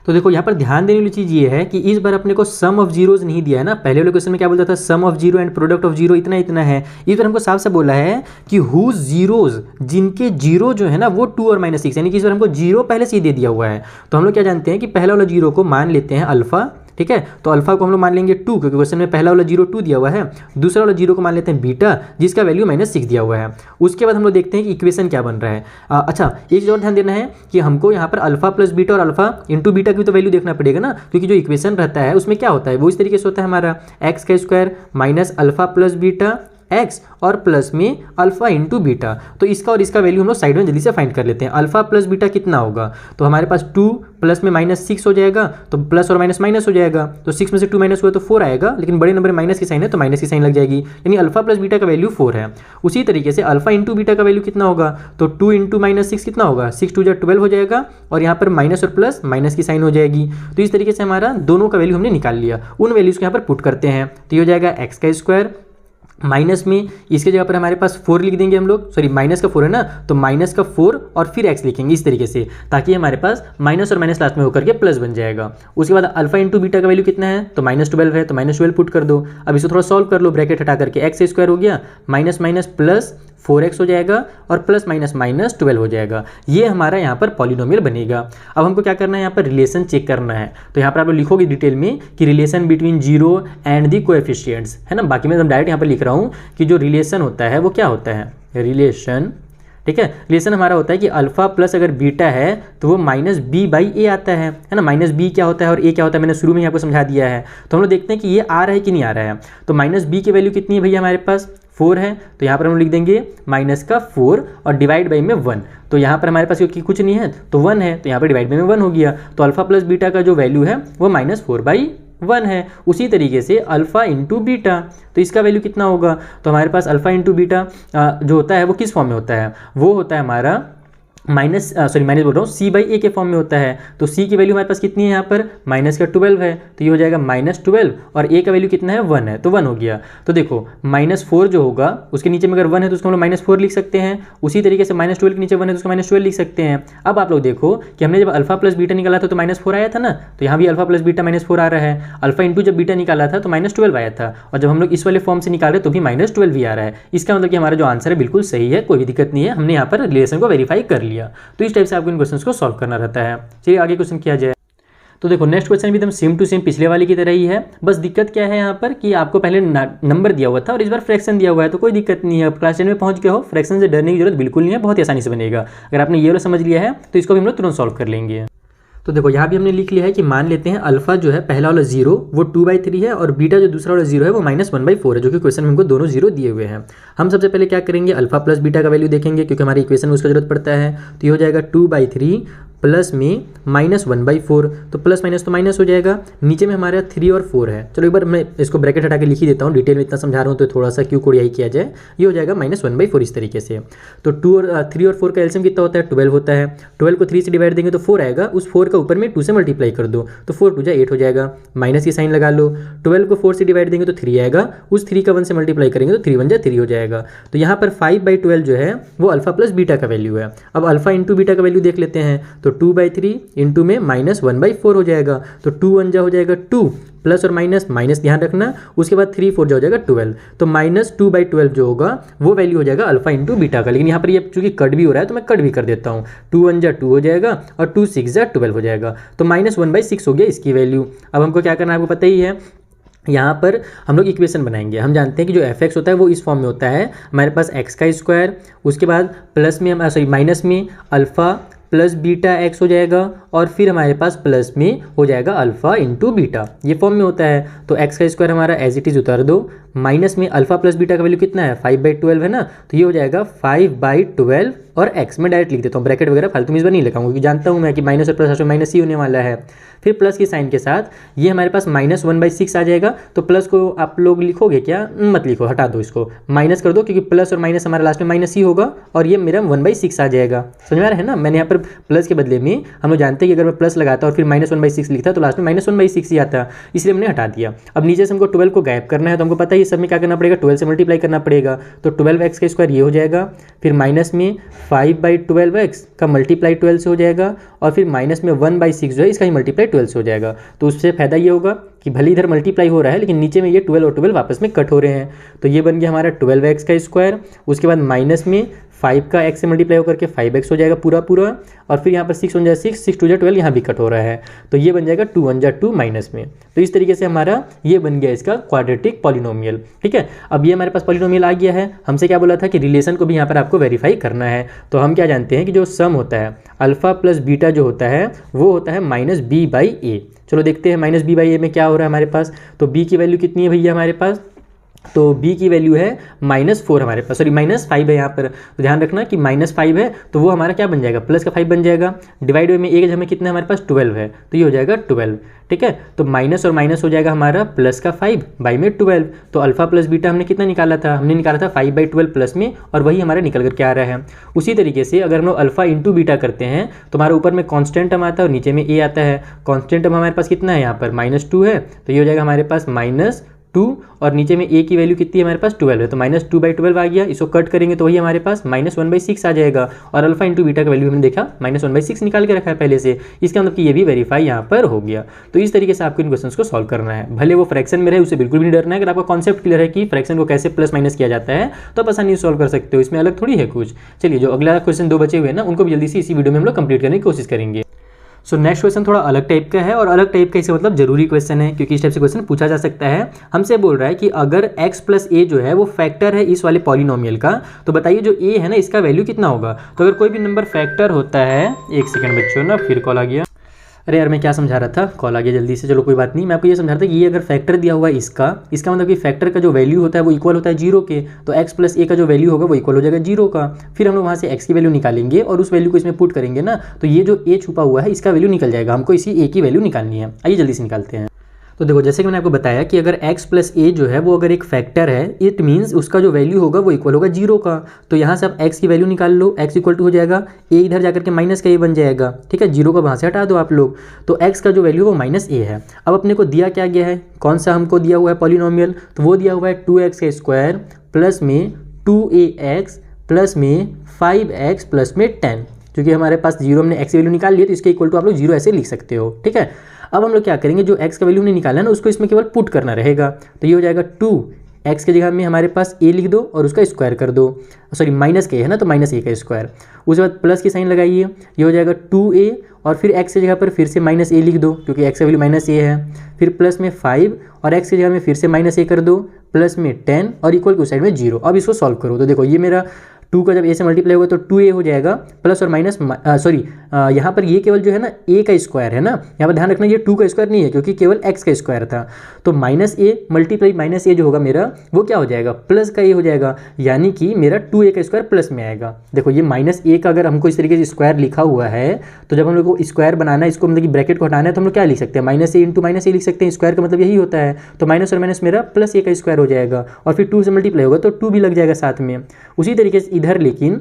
तो देखो यहाँ पर ध्यान देने वाली चीज़ ये है कि इस बार अपने को सम ऑफ जीरोज नहीं दिया है ना। पहले वाले क्वेश्चन में क्या बोलता था, सम ऑफ 0 एंड प्रोडक्ट ऑफ 0 इतना इतना है। इस बार हमको साफ से बोला है कि हुज जीरोज, जिनके जीरो जो है ना वो 2 और -6, यानी कि इस बार हमको 0 पहले से ही दे दिया हुआ है। तो हम लोग क्या जानते हैं कि पहला वाला 0 को मान लेते हैं अल्फा, ठीक है। तो अल्फा को हम लोग मान लेंगे 2, क्योंकि क्वेश्चन में पहला वाला 0 2 दिया हुआ है। दूसरा वाला 0 को मान लेते हैं बीटा, जिसका वैल्यू -6 दिया हुआ है। उसके बाद हम लोग देखते हैं कि इक्वेशन क्या बन रहा है। अच्छा, एक चीज़ और ध्यान देना है कि हमको यहाँ पर अल्फा प्लस बीटा और अल्फा इंटू बीटा की तो वैल्यू देखना पड़ेगा ना, क्योंकि जो इक्वेशन रहता है उसमें क्या होता है, वो इस तरीके से होता है हमारा x² minus alpha plus beta x और प्लस में अल्फा इंटू बीटा। तो इसका और इसका वैल्यू हम लोग साइड में जल्दी से फाइंड कर लेते हैं। अल्फा प्लस बीटा कितना होगा, तो हमारे पास 2 प्लस में -6 हो जाएगा, तो प्लस और माइनस माइनस हो जाएगा, तो 6 में से 2 माइनस हुआ तो 4 आएगा, लेकिन बड़े नंबर में माइनस की साइन है तो माइनस की साइन लग जाएगी, यानी अल्फा प्लस बीटा का वैल्यू 4 है। उसी तरीके से अल्फा इंटू बीटा का वैल्यू कितना होगा, तो 2 इंटू -6 कितना होगा, 6 2 12 हो जाएगा, और यहाँ पर माइनस और प्लस माइनस की साइन हो जाएगी। तो इस तरीके से हमारा दोनों का वैल्यू हमने निकाल लिया। उन वैल्यूज़ को यहाँ पर पुट करते हैं, तो ये हो जाएगा x² माइनस में इसके जगह पर हमारे पास 4 लिख देंगे हम लोग, सॉरी माइनस का 4 है ना, तो माइनस का 4 और फिर x लिखेंगे इस तरीके से, ताकि हमारे पास माइनस और माइनस लास्ट में होकर के प्लस बन जाएगा। उसके बाद अल्फा इंटू बीटा का वैल्यू कितना है, तो -12 है, तो -12 पुट कर दो। अब इसको थोड़ा सॉल्व कर लो, ब्रैकेट हटा करके x² हो गया, माइनस माइनस प्लस 4x हो जाएगा, और प्लस माइनस -12 हो जाएगा। ये हमारा यहाँ पर पॉलिनोमियल बनेगा। अब हमको क्या करना है, यहाँ पर रिलेशन चेक करना है। तो यहाँ पर आप लोग लिखोगे डिटेल में कि relation between 0 and the coefficients, है ना। बाकी मैं डायरेक्ट यहाँ पर लिख रहा हूँ कि जो रिलेशन होता है वो क्या होता है, रिलेशन, ठीक है। रिलेशन हमारा होता है कि अल्फा प्लस अगर बीटा है तो वो -b/a आता है ना। -b क्या होता है और a क्या होता है मैंने शुरू में आपको समझा दिया है। तो हम लोग देखते हैं कि ये आ रहा है कि नहीं आ रहा है। तो -b की वैल्यू कितनी है भैया, हमारे पास 4 है, तो यहाँ पर हम लिख देंगे -4 और डिवाइड बाई में 1। तो यहाँ पर हमारे पास क्योंकि कुछ नहीं है तो 1 है, तो यहाँ पर डिवाइड बाई में 1 हो गया। तो अल्फा प्लस बीटा का जो वैल्यू है वो -4/1 है। उसी तरीके से अल्फा इंटू बीटा, तो इसका वैल्यू कितना होगा, तो हमारे पास अल्फा इंटू बीटा जो होता है वो किस फॉर्म में होता है, वो होता है हमारा माइनस बोल रहा हूँ c/a के फॉर्म में होता है। तो c की वैल्यू हमारे पास कितनी है, यहाँ पर -12 है, तो ये हो जाएगा -12, और a का वैल्यू कितना है 1 है, तो 1 हो गया। तो देखो -4 जो होगा उसके नीचे में अगर 1 है तो उसको हम लोग -4 लिख सकते हैं। उसी तरीके से -12 के नीचे 1 है तो उसको -12 लिख सकते हैं। अब आप लोग देखो कि हमने जब अल्फा प्लस बीटा निकाला था तो -4 आया था ना, तो यहाँ भी अल्फा प्लस बीटा -4 आ रहा है। अल्फा इंटू जब बीटा निकाला था तो -12 आया था, और जब हम लोग इस वाले फॉर्म से निकाले तो भी -12 भी आ रहा है। इसका मतलब कि हमारा जो आंसर है बिल्कुल सही है, कोई भी दिक्कत नहीं है, हमने यहाँ पर रिलेशन को वेरीफाई कर लिया। तो इस टाइप से आपको इन क्वेश्चंस को सॉल्व करना रहता है। चलिए आगे क्वेश्चन किया जाए। तो देखो नेक्स्ट क्वेश्चन भी एकदम सेम टू सेम पिछले वाले की तरह ही है, बस दिक्कत क्या है यहाँ पर कि आपको पहले नंबर दिया हुआ था और इस बार फ्रैक्शन दिया हुआ है, तो कोई दिक्कत नहीं है। क्लास 10 में पहुंच गए हो, फ्रैक्शन से डरने की जरूरत बिल्कुल नहीं है, बहुत ही आसानी से बनेगा। अगर आपने ये वाला समझ लिया है तो इसको भी हम लोग तुरंत सॉल्व कर लेंगे। तो देखो यहाँ भी हमने लिख लिया है कि मान लेते हैं अल्फा जो है पहला वाला 0 वो 2/3 है, और बीटा जो दूसरा वाला 0 है वो -1/4 है, जो कि क्वेश्चन में हमको दोनों 0 दिए हुए हैं। हम सबसे पहले क्या करेंगे, अल्फा प्लस बीटा का वैल्यू देखेंगे, क्योंकि हमारी इक्वेशन में उसका जरूरत पड़ता है। तो ये हो जाएगा 2/3 प्लस में -1/4, तो प्लस माइनस तो माइनस हो जाएगा। नीचे में हमारे 3 और 4 है, चलो एक बार मैं इसको ब्रैकेट हटा के लिख ही देता हूँ, डिटेल में इतना समझा रहा हूँ तो थोड़ा सा क्यों कोडियाई किया जाए। ये हो जाएगा -1/4 इस तरीके से। तो 3 और 4 का एलसीएम कितना होता है, 12 होता है। 12 को 3 से डिवाइड देंगे तो 4 आएगा, उस 4 का ऊपर में 2 से मल्टीप्लाई कर दो, तो 4 2 8 हो जाएगा, माइनस की साइन लगा लो। 12 को 4 से डिवाइड देंगे तो 3 आएगा, उस 3 का 1 से मल्टीप्लाई करेंगे तो 3 1 3 हो जाएगा। तो यहाँ पर 5/12 जो है वो अल्फा प्लस बीटा का वैल्यू है। अब अल्फा इंटू बीटा का वैल्यू देख लेते हैं, तो 2/3 इंटू में -1/4 हो जाएगा, तो 2 1 जा हो जाएगा 2, प्लस और माइनस माइनस ध्यान रखना, उसके बाद 3 4 जा हो जाएगा 12, तो -2/12 जो होगा वो वैल्यू हो जाएगा अल्फा इंटू बीटा का। लेकिन यहाँ पर ये चूंकि कट भी हो रहा है तो मैं कट भी कर देता हूँ, 2 1 जा 2 हो जाएगा और 2 6 जा 12 हो जाएगा, तो -1/6 हो गया इसकी वैल्यू। अब हमको क्या करना है आपको पता ही है, यहाँ पर हम लोग इक्वेशन बनाएंगे। हम जानते हैं कि जो f(x) होता है वो इस फॉर्म में होता है, हमारे पास x का स्क्वायर, उसके बाद प्लस में माइनस में अल्फ़ा प्लस बीटा x हो जाएगा, और फिर हमारे पास प्लस में हो जाएगा अल्फ़ा इंटू बीटा, ये फॉर्म में होता है। तो x का स्क्वायर हमारा एज इट इज़ उतार दो, माइनस में अल्फा प्लस बीटा का वैल्यू कितना है 5/12 है ना, तो ये हो जाएगा 5/12 और x में डायरेक्ट लिख देता हूँ, ब्रैकेट वगैरह फालतू में इस बार नहीं लगाऊंगा क्योंकि जानता हूँ मैं कि माइनस और प्लस माइनस ही होने वाला है। फिर प्लस की साइन के साथ ये हमारे पास -1/6 आ जाएगा। तो प्लस को आप लोग लिखोगे क्या, मत लिखो, हटा दो, इसको माइनस कर दो क्योंकि प्लस और माइनस हमारा लास्ट में माइनस ही होगा और ये मेरा 1/6 आ जाएगा। समझ में आ रहा है ना, मैंने यहाँ पर प्लस के बदले में हम लोग जानते हैं कि अगर मैं प्लस लगाता और फिर -1/6 लिखता तो लास्ट में -1/6 ही आता, इसलिए हमने हटा दिया। अब नीचे से हमको 12 को गायब करना है, तो हमको पता है ये सब में क्या करना पड़ेगा, 12 से मल्टीप्लाई करना पड़ेगा। तो 12x का स्क्वायर ये हो जाएगा, फिर माइनस में 5/12x का मल्टीप्लाई 12 से हो जाएगा और फिर माइनस में 1/6 जो है इसका ही मल्टीप्लाई 12 से हो जाएगा। तो उससे फायदा ये होगा कि भले इधर मल्टीप्लाई हो रहा है लेकिन नीचे में ये 12 और 12 वापस में कट हो रहे हैं। तो ये बन गया हमारा 12x का स्क्वायर, उसके बाद माइनस में 5 का x से मल्टीप्लाई होकर के 5x हो जाएगा पूरा और फिर यहाँ पर 6 1 जा 6, 6 2 जा 12, यहाँ भी कट हो रहा है तो ये बन जाएगा 2 1 जा 2 माइनस में। तो इस तरीके से हमारा ये बन गया इसका क्वाड्रेटिक पॉलिनोमियल। ठीक है, अब ये हमारे पास पॉलिनोमियल आ गया है। हमसे क्या बोला था कि रिलेशन को भी यहाँ पर आपको वेरीफाई करना है। तो हम क्या जानते हैं कि जो सम होता है अल्फा प्लस बीटा जो होता है वो होता है -b/a। चलो देखते हैं -b/a में क्या हो रहा है हमारे पास। तो b की वैल्यू कितनी है भैया हमारे पास, तो b की वैल्यू है -4 हमारे पास, सॉरी -5 है यहाँ पर। तो ध्यान रखना कि -5 है तो वो हमारा क्या बन जाएगा, प्लस का 5 बन जाएगा। डिवाइड में एक हमें कितना हमारे पास 12 है तो ये हो जाएगा 12। ठीक है, तो माइनस और माइनस हो जाएगा हमारा प्लस का 5 बाई में 12। तो अल्फा प्लस बीटा हमने कितना निकाला था, हमने निकाला था 5/12 प्लस में और वही हमारा निकल करके आ रहा है। उसी तरीके से अगर हम लोग अल्फा इंटू बीटा करते हैं तो हमारा ऊपर में कांस्टेंट टर्म आता है और नीचे में ए आता है। कांस्टेंट टर्म हमारे पास कितना है यहाँ पर -2 है, तो ये हो जाएगा हमारे पास -2 और नीचे में a की वैल्यू कितनी है हमारे पास 12 है, तो -2/12 आ गया। इसको कट करेंगे तो वही हमारे पास -1/6 आ जाएगा। और अल्फा इंटू बीटा का वैल्यू हमने देखा -1/6 निकाल के रखा है पहले से, इसका मतलब कि ये भी वेरीफाई यहाँ पर हो गया। तो इस तरीके से आपको इन क्वेश्चन को सॉल्व करना है। भले वो फ्रैक्शन में रहे उससे बिल्कुल भी नहीं डरना है। अगर आपका कॉन्सेप्ट क्लियर है कि फ्रैक्शन को कैसे प्लस माइनस किया जाता है तो आप आसानी से सॉल्व कर सकते हो, इसमें अलग थोड़ी है कुछ। चलिए, जो अगला क्वेश्चन 2 बचे हुए हैं ना उनको भी जल्दी से इसी वीडियो में हम लोग कंप्लीट करने की कोशिश करेंगे। सो नेक्स्ट क्वेश्चन थोड़ा अलग टाइप का है और अलग टाइप का इसका मतलब जरूरी क्वेश्चन है क्योंकि इस टाइप से क्वेश्चन पूछा जा सकता है। हमसे बोल रहा है कि अगर x प्लस a जो है वो फैक्टर है इस वाले पॉलिनोमियल का, तो बताइए जो a है ना इसका वैल्यू कितना होगा। तो अगर कोई भी नंबर फैक्टर होता है, एक सेकंड बच्चों ना, फिर कॉल आ गया। अरे यार मैं क्या समझा रहा था, कॉल आ गया जल्दी से। चलो कोई बात नहीं, मैं आपको ये समझा रहा था कि ये अगर फैक्टर दिया हुआ है इसका मतलब कि फैक्टर का जो वैल्यू होता है वो इक्वल होता है 0 के। तो x प्लस a का जो वैल्यू होगा वो इक्वल हो जाएगा 0 का। फिर हम लोग वहाँ से x की वैल्यू निकालेंगे और उस वैल्यू को इसमें पुट करेंगे ना, तो ये जो a छुपा हुआ है इसका वैल्यू निकल जाएगा। हमको इसी a की वैल्यू निकालनी है। आइए जल्दी से निकालते हैं। तो देखो, जैसे कि मैंने आपको बताया कि अगर x प्लस a जो है वो अगर एक फैक्टर है, इट मीन्स उसका जो वैल्यू होगा वो इक्वल होगा 0 का। तो यहाँ से आप x की वैल्यू निकाल लो, x इक्वल टू हो जाएगा a इधर जाकर के माइनस का a बन जाएगा। ठीक है, 0 को वहाँ से हटा दो आप लोग। तो x का जो वैल्यू वो -a है। अब अपने को दिया क्या गया है, कौन सा हमको दिया हुआ है पॉलिनोमियल, तो वो दिया हुआ है 2x का स्क्वायर प्लस में 2ax प्लस में 5x प्लस में 10। क्योंकि हमारे पास 0 हमने x की वैल्यू निकाल ली है तो इसके इक्वल टू आप लोग 0 ऐसे लिख सकते हो। ठीक है, अब हम लोग क्या करेंगे, जो x का वैल्यू हमने निकाला है ना उसको इसमें केवल पुट करना रहेगा। तो ये हो जाएगा 2x की जगह में हमारे पास a लिख दो और उसका स्क्वायर कर दो, सॉरी माइनस के है ना तो -a का स्क्वायर। उसके बाद प्लस की साइन लगाइए, ये हो जाएगा 2a और फिर x की जगह पर फिर से -a लिख दो क्योंकि x का वैल्यू -a है। फिर प्लस में 5 और x की जगह में फिर से -a कर दो, प्लस में 10 और इक्वल की साइड में 0। अब इसको सॉल्व करो तो देखो ये मेरा 2 का जब a से मल्टीप्लाई होगा तो 2a हो जाएगा प्लस और माइनस, सॉरी यहाँ पर ये केवल जो है ना a का स्क्वायर है ना, यहाँ पर ध्यान रखना ये 2 का स्क्वायर नहीं है क्योंकि केवल x का स्क्वायर था। तो -a मल्टीप्लाई -a जो होगा मेरा वो क्या हो जाएगा, प्लस का a हो जाएगा, यानी कि मेरा 2a का स्क्वायर प्लस में आएगा। देखो ये -a का अगर हमको इस तरीके से स्क्वायर लिखा हुआ है तो जब हम लोग को स्क्वायर बनाना है, इसको मतलब कि ब्रैकेट को हटाना है तो हम लोग क्या लिख सकते हैं, -a इंटू -a लिख सकते हैं। स्क्वायर का मतलब यही होता है। तो माइनस और माइनस मेरा प्लस a का स्क्वायर हो जाएगा और फिर 2 से मल्टीप्लाई होगा तो 2 भी लग जाएगा साथ में। उसी तरीके से इधर लेकिन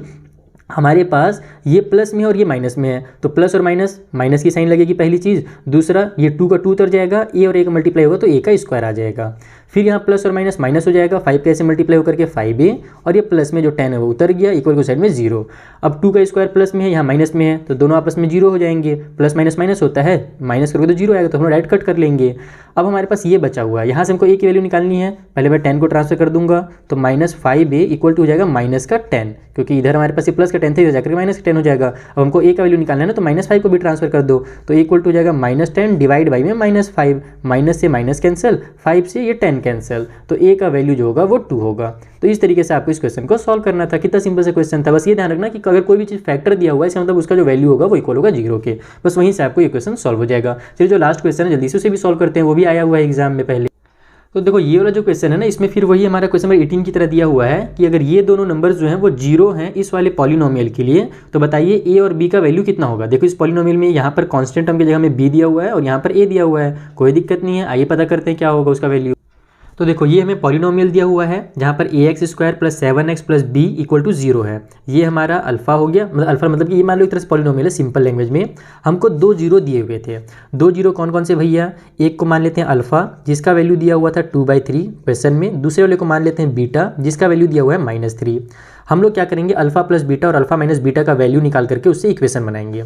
हमारे पास ये प्लस में है और ये माइनस में है तो प्लस और माइनस की साइन लगेगी पहली चीज़। दूसरा ये 2 का 2 उतर जाएगा, a और a का मल्टीप्लाई होगा तो a का स्क्वायर आ जाएगा। फिर यहाँ प्लस और माइनस हो जाएगा, 5 का ऐसे मल्टीप्लाई होकर के 5a और ये प्लस में जो 10 है वो उतर गया, इक्वल को साइड में 0। अब 2 का स्क्वायर प्लस में है, यहाँ माइनस में है तो दोनों आपस में 0 हो जाएंगे। प्लस माइनस होता है, माइनस करोगे तो 0 आएगा तो हम डायरेक्ट कट कर लेंगे। अब हमारे पास ये बचा हुआ है, यहाँ से हमको a की वैल्यू निकालनी है। पहले मैं 10 को ट्रांसफर कर दूंगा तो -5a इक्वल टू हो जाएगा -10 क्योंकि इधर हमारे पास ये प्लस का 10 था, इधर जाकर -10 हो जाएगा। अब हमको a का वैल्यू निकालना है ना तो -5 को भी ट्रांसफर कर दो तो इक्वल टू हो जाएगा -10 डिवाइड बाई में -5, माइनस से माइनस कैंसिल, 5 से ये 10 कैंसिल, तो a का वैल्यू जो होगा वो 2 होगा। तो इस तरीके से आपको इस क्वेश्चन को सॉल्व करना था। कितना सिंपल सा क्वेश्चन था। बस ये ध्यान रखना कि अगर कोई भी चीज़ फैक्टर दिया हुआ है इसका मतलब उसका जो वैल्यू होगा वो इक्वल होगा 0 के। बस वहीं से आपको ये क्वेश्चन सॉल्व हो जाएगा। चलिए जो लास्ट क्वेश्चन है जल्दी से उसे भी सॉल्व करते हैं, वो भी आया हुआ है एग्जाम में पहले। तो देखो ये वाला जो क्वेश्चन है ना, इसमें फिर वही हमारा क्वेश्चन नंबर 18 की तरह दिया हुआ है कि अगर ये दोनों नंबर्स जो हैं वो जीरो हैं इस वाले पॉलिनोमियल के लिए, तो बताइए ए और बी का वैल्यू कितना होगा। देखो इस पॉलिनोमियल में यहाँ पर कांस्टेंट टर्म की जगह में बी दिया हुआ है और यहाँ पर ए दिया हुआ है, कोई दिक्कत नहीं है। आइए पता करते हैं क्या होगा उसका वैल्यू। तो देखो ये हमें पॉलिनोमियल दिया हुआ है जहाँ पर a x square plus 7x plus b equal to 0 है। ये हमारा अल्फा हो गया, मतलब अल्फा मतलब कि ये मान लो एक तरह से पॉलिनोमियल है। सिंपल लैंग्वेज में हमको 2 जीरो दिए हुए थे। 2 जीरो कौन कौन से भैया, एक को मान लेते हैं अल्फा जिसका वैल्यू दिया हुआ था 2/3 क्वेश्चन में, दूसरे वाले को मान लेते हैं बीटा जिसका वैल्यू दिया हुआ है -3। हम लोग क्या करेंगे, अल्फा प्लस बीटा और अल्फा माइनस बीटा का वैल्यू निकाल करके उससे इक्वेशन बनाएंगे।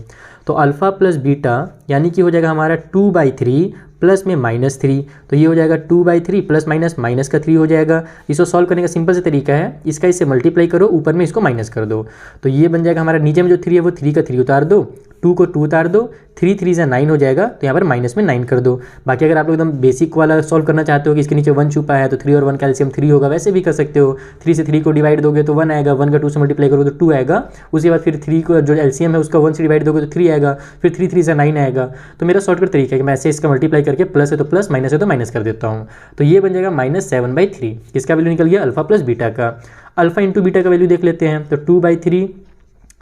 तो अल्फा प्लस बीटा यानी कि हो जाएगा हमारा 2/3 प्लस में -3, तो ये हो जाएगा 2/3 प्लस माइनस माइनस का 3 हो जाएगा। इसको सॉल्व करने का सिंपल से तरीका है, इसका इससे मल्टीप्लाई करो, ऊपर में इसको माइनस कर दो, तो ये बन जाएगा हमारा नीचे में जो 3 है वो 3 का 3 उतार दो, 2 को 2 उतार दो, 3 3 से 9 हो जाएगा, तो यहाँ पर माइनस में 9 कर दो। बाकी अगर आप लोग एकदम बेसिक वाला सॉल्व करना चाहते हो कि इसके नीचे 1 छुपा है तो 3 और 1 का एलसीएम 3 होगा, वैसे भी कर सकते हो। 3 से 3 को डिवाइड दोगे तो 1 आएगा, 1 का 2 से मल्टीप्लाई करोगे तो 2 आएगा। उसके बाद फिर 3 को जो एलसीएम है उसका 1 से डिवाइड दोगे तो 3 आएगा, फिर 3 3 से 9 आएगा। तो मेरा शॉर्टकट तरीका है कि मैं ऐसे इसका मल्टीप्लाई करके प्लस है तो प्लस, माइनस है तो माइनस कर देता हूँ। तो ये बन जाएगा -7/3, किसका वैल्यू निकल गया, अल्फा प्लस बीटा का। अल्फा इंटू बीटा का वैल्यू देख लेते हैं, तो 2/3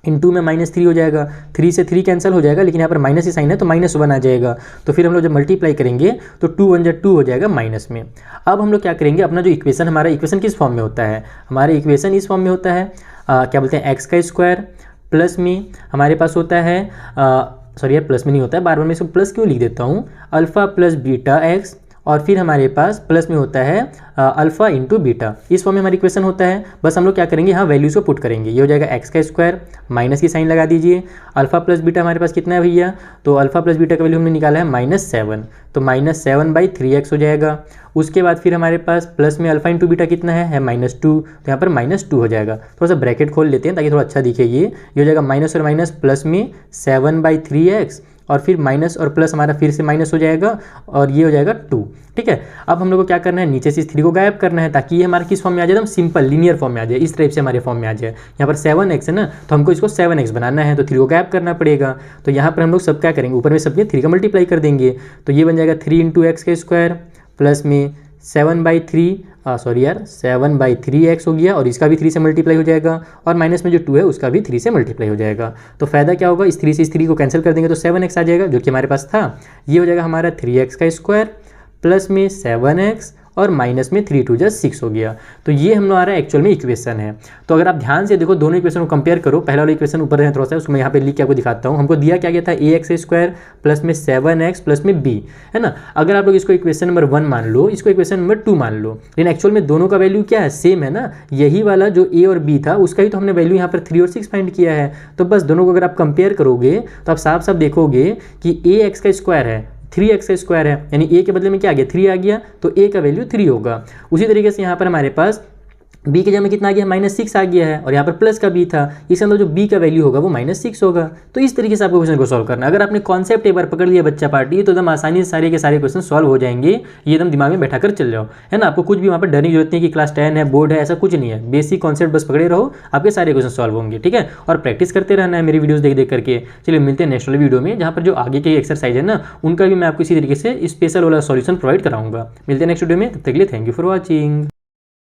इंटू में -3 हो जाएगा, 3 से 3 कैंसिल हो जाएगा, लेकिन यहाँ पर माइनस ही साइन है तो -1 आ जाएगा। तो फिर हम लोग जब मल्टीप्लाई करेंगे तो 2 1 जा 2 हो जाएगा माइनस में। अब हम लोग क्या करेंगे, अपना जो इक्वेशन, हमारा इक्वेशन किस फॉर्म में होता है, हमारा इक्वेशन इस फॉर्म में होता है, क्या बोलते हैं, एक्स का स्क्वायर प्लस में हमारे पास होता है, सॉरी यार प्लस में नहीं होता है, बार बार मैं इसको प्लस क्यों लिख देता हूँ, अल्फा प्लस बीटा एक्स, और फिर हमारे पास प्लस में होता है अल्फा इंटू बीटा। इस फॉर्म में हमारी इक्वेशन होता है। बस हम लोग क्या करेंगे, यहाँ वैल्यूज़ को पुट करेंगे। ये हो जाएगा एक्स का स्क्वायर, माइनस की साइन लगा दीजिए, अल्फा प्लस बीटा हमारे पास कितना है भैया, तो अल्फा प्लस बीटा का वैल्यू हमने निकाला है -7, तो -7/3x हो जाएगा। उसके बाद फिर हमारे पास प्लस में अल्फा इंटू बीटा कितना है -2, तो यहाँ पर -2 हो जाएगा। थोड़ा सा ब्रैकेट खोल लेते हैं ताकि थोड़ा अच्छा दिखे। ये हो जाएगा माइनस और माइनस प्लस में 7/3x, और फिर माइनस और प्लस हमारा फिर से माइनस हो जाएगा, और ये हो जाएगा 2। ठीक है, अब हम लोग को क्या करना है, नीचे से इस 3 को गायब करना है ताकि ये हमारे किस फॉर्म में आ जाए, एकदम सिंपल लीनियर फॉर्म में आ जाए, इस टाइप से हमारे फॉर्म में आ जाए। यहाँ पर 7x है ना, तो हमको इसको 7x बनाना है, तो 3 को गायब करना पड़ेगा। तो यहाँ पर हम लोग सब क्या करेंगे, ऊपर में सबके 3 का मल्टीप्लाई कर देंगे, तो ये बन जाएगा 3 इंटू एक्स का स्क्वायर प्लस में 7/3x हो गया, और इसका भी 3 से मल्टीप्लाई हो जाएगा, और माइनस में जो 2 है उसका भी 3 से मल्टीप्लाई हो जाएगा। तो फायदा क्या होगा, इस 3 से इस 3 को कैंसिल कर देंगे तो 7x आ जाएगा जो कि हमारे पास था। ये हो जाएगा हमारा 3x का स्क्वायर प्लस में 7x और माइनस में 3 2 जा 6 हो गया। तो ये हमारा एक्चुअल में इक्वेशन है। तो अगर आप ध्यान से देखो दोनों इक्वेशन को कंपेयर करो, पहला वाला इक्वेशन ऊपर है थोड़ा सा, उसको मैं यहाँ पे लिख के आपको दिखाता हूँ। हमको दिया क्या गया था, ax स्क्वायर प्लस में 7x प्लस में b, है ना। अगर आप लोग इसको इक्वेशन नंबर 1 मान लो, इसको इक्वेशन नंबर 2 मान लो, लेकिन एक्चुअल में दोनों का वैल्यू क्या है, सेम है ना। यही वाला जो a और b था उसका ही तो हमने वैल्यू यहाँ पर 3 और 6 फाइंड किया है। तो बस दोनों को अगर आप कंपेयर करोगे तो आप साफ साफ देखोगे कि ax का स्क्वायर है 3x का स्क्वायर है, यानी a के बदले में क्या आ गया, 3 आ गया, तो a का वैल्यू 3 होगा। उसी तरीके से यहाँ पर हमारे पास b के जगह में कितना आ गया, -6 आ गया है, और यहाँ पर प्लस का b था, इसके अंदर जो b का वैल्यू होगा वो -6 होगा। तो इस तरीके से आपको क्वेश्चन को सॉल्व करना है। अगर आपने कॉन्सेप्ट एक बार पकड़ लिया बच्चा पार्टी, तो एकदम आसानी से सारे के सारे क्वेश्चन सॉल्व हो जाएंगे। ये एकदम दिमाग में बैठा कर चल जाओ, है ना। आपको कुछ भी वहाँ पर डरने की जरूरत नहीं कि क्लास 10 है, बोर्ड है, ऐसा कुछ नहीं है। बेसिक कॉन्सेप्ट बस पकड़े रहो, आपके सारे क्वेश्चन सॉल्व होंगे। ठीक है, और प्रैक्टिस करते रहना है मेरी वीडियोस देख देख करके। चलिए मिलते हैं नेक्स्ट वाले वीडियो में, जहाँ पर जो आगे के एक्सरसाइज है ना उनका भी मैं आपको इसी तरीके से स्पेशल वाला सॉल्यूशन प्रोवाइड कराऊंगा। मिलते हैं नेक्स्ट वीडियो में, तब तक के लिए थैंक यू फॉर वॉचिंग।